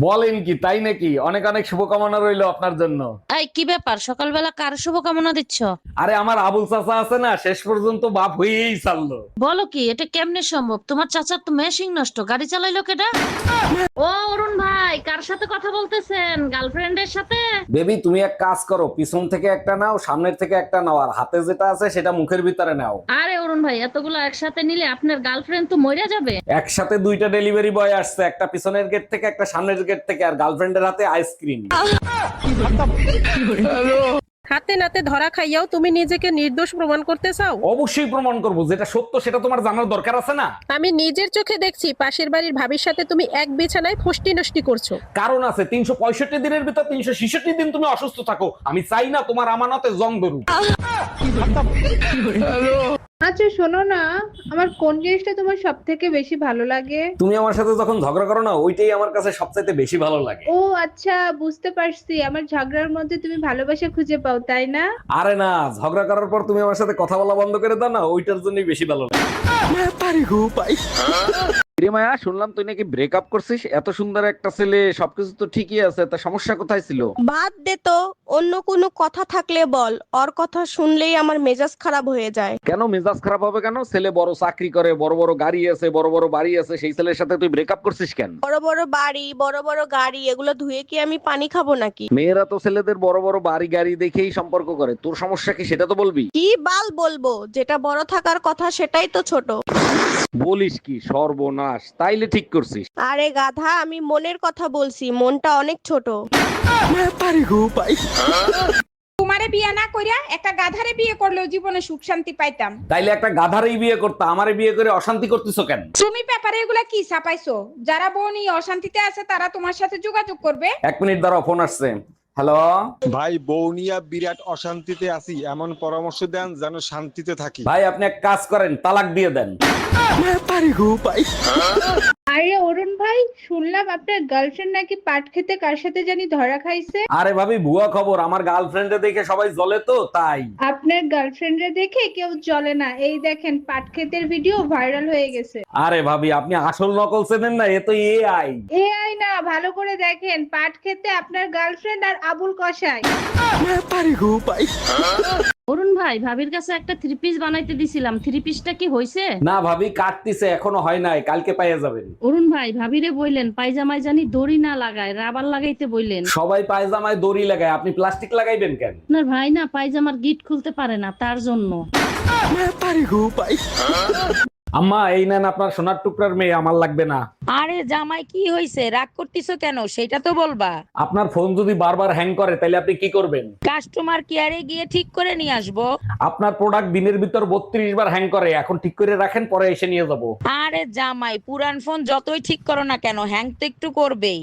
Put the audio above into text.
বলেন কি, তাই নাকি? অনেক অনেক শুভকামনা রইলো আপনার জন্য। এই কি ব্যাপার, সকালবেলা কার শুভকামনা দিচ্ছ? আরে আমার আবুল চাচা আছে না, শেষ পর্যন্ত বাপ হয়েই ছাড়লো। বলো কি, এটা কেমনে সম্ভব? তোমার চাচার তো মেশিং নষ্ট, গাড়ি চালাইলো কেডা? ও অরুণ ভাই, কার সাথে কথা বলতেছেন? গার্লফ্রেন্ডের সাথে? বেবি তুমি এক কাজ করো, পিছন থেকে একটা নাও, সামনের থেকে একটা নাও, আর হাতে যেটা আছে সেটা মুখের ভিতরে নাও। আরে অরুণ ভাই, এতগুলো একসাথে নিলে আপনার গার্লফ্রেন্ড তো মইরা যাবে। একসাথে দুইটা ডেলিভারি বয় আসছে, একটা পিছনের গেট থেকে একটা সামনের গেট থেকে, আর গার্লফ্রেন্ডের হাতে আইসক্রিম। হাতে নাতে ধরা খাইয়াও তুমি নিজেকে নির্দোষ প্রমাণ করতে চাও? অবশ্যই প্রমাণ করব, যেটা সত্য সেটা তোমার জানার দরকার আছে না? আমি নিজের চোখে দেখছি পাশের বাড়ির ভাবির সাথে তুমি এক বিছানায় ফষ্টি নষ্টি করছো। কারণ আছে, 365 দিনের ভিতর 366 দিন তুমি অসুস্থ থাকো। আমি চাই না তোমার আমানতে জং ধরুক। আচ্ছা শোনো না, আমার কোন জিনিসটা তোমার সব থেকে বেশি ভালো লাগে? তুমি আমার সাথে যখন ঝগড়া করো না, ওইটাই আমার কাছে সবচাইতে বেশি ভালো লাগে। ও আচ্ছা, বুঝতে পারছি, আমার ঝগড়ার মধ্যে তুমি ভালোবাসা খুঁজে পাও, তাই না? আরে না, ঝগড়া করার পর তুমি আমার সাথে কথা বলা বন্ধ করে দাও না, ওইটার জন্যই বেশি ভালো লাগে। রে মায়া, শুনলাম তুই নাকি ব্রেকআপ করছিস। এত সুন্দর একটা ছেলে, সবকিছু তো ঠিকই আছে, তা সমস্যা কোথায় ছিল? বাদ দে তো, অন্য কোনো কথা থাকলে বল। ওর কথা শুনলেই আমার মেজাজ খারাপ হয়ে যায়। কেন মেজাজ খারাপ হবে কেন? ছেলে বড় চাকরি করে, বড় বড় গাড়ি আছে, বড় বড় বাড়ি আছে, সেই ছেলের সাথে তুই ব্রেকআপ করছিস কেন? বড় বড় বাড়ি, বড় বড় গাড়ি, এগুলো ধুয়ে কি আমি পানি খাবো নাকি? মেয়েরা তো ছেলেদের বড় বড় বাড়ি গাড়ি দেখেই সম্পর্ক করে, তোর সমস্যা কি সেটা তো বলবি। কি বাল বলবো, যেটা বড় থাকার কথা সেটাই তো ছোট। বলিস কি, সর্বনাশ! তাইলে ঠিক করছিস। আরে গাধা, আমি মনের কথা বলছি, মনটা অনেক ছোট। তোমারে বিয়ে না কইরা একটা গাধারে বিয়ে করলেও জীবনে সুখ শান্তি পাইতাম। তাইলে একটা গাধারই বিয়ে করতে, আমারে বিয়ে করে অশান্তি করতেছো কেন? তুমি পেপারে এগুলা কি ছাপাইছো? যারা বোন এই অশান্তিতে আছে তারা তোমার সাথে যোগাযোগ করবে। 1 মিনিট দাঁড়াও, ফোন আসছে। হ্যালো। ভাই বউ নিয়া বিরাট অশান্তিতে আছি, এমন পরামর্শ দেন যেন শান্তিতে থাকি। ভাই আপনি এক কাজ করেন, তালাক দিয়ে দেন। আরে অরুণ ভাই, শুনলাম আপনার গার্লফ্রেন্ড নাকি পাট খেতে কার সাথে জানি ধরা খাইছে। আরে ভাবি, ভুয়া খবর। আমার গার্লফ্রেন্ডে দেখে সবাই জ্বলে তো তাই। আপনার গার্লফ্রেন্ডে দেখে কেউ চলে না, এই দেখেন পাট ক্ষেতের ভিডিও ভাইরাল হয়ে গেছে। আরে ভাবি, আপনি আসল নকল চেনেন না, এ তো এআই। এআই না, ভালো করে দেখেন, পাট খেতে আপনার গার্লফ্রেন্ড আর আবুল কসাই। অরুণ ভাই, ভাবির কাছে একটা থ্রি পিস বানাইতে দিছিলাম, থ্রি পিসটা কি হইছে? না ভাবি, কাটতিছে, এখনো হয় নাই, কালকে পাইয়ে যাবেন। অরুণ ভাই, ভাবিরে বললেন পায়জামায় জানি দড়ি না লাগায়, রাবার লাগাইতে বললেন। সবাই পায়জামায় দড়ি লাগায়, আপনি প্লাস্টিক লাগাইবেন কেন? আপনার ভাই না পায়জামার গিট খুলতে পারে না, তার জন্য। আম্মা, এই নেন আপনার সোনার টুকরার মেয়ে, আমার লাগবে না। আরে জামাই, কি হইছে? রাগ করতেছো কেন সেটা তো বলবা। আপনার ফোন যদি বারবার হ্যাং করে তাহলে আপনি কি করবেন? কাস্টমার কেয়ারে গিয়ে ঠিক করে নিয়ে আসবো। আপনার প্রোডাক্ট দিনের ভিতর 32 বার হ্যাং করে, এখন ঠিক করে রাখেন, পরে এসে নিয়ে যাব। আরে জামাই, পুরান ফোন যতই ঠিক করো না কেন, হ্যাং তো একটু করবেই।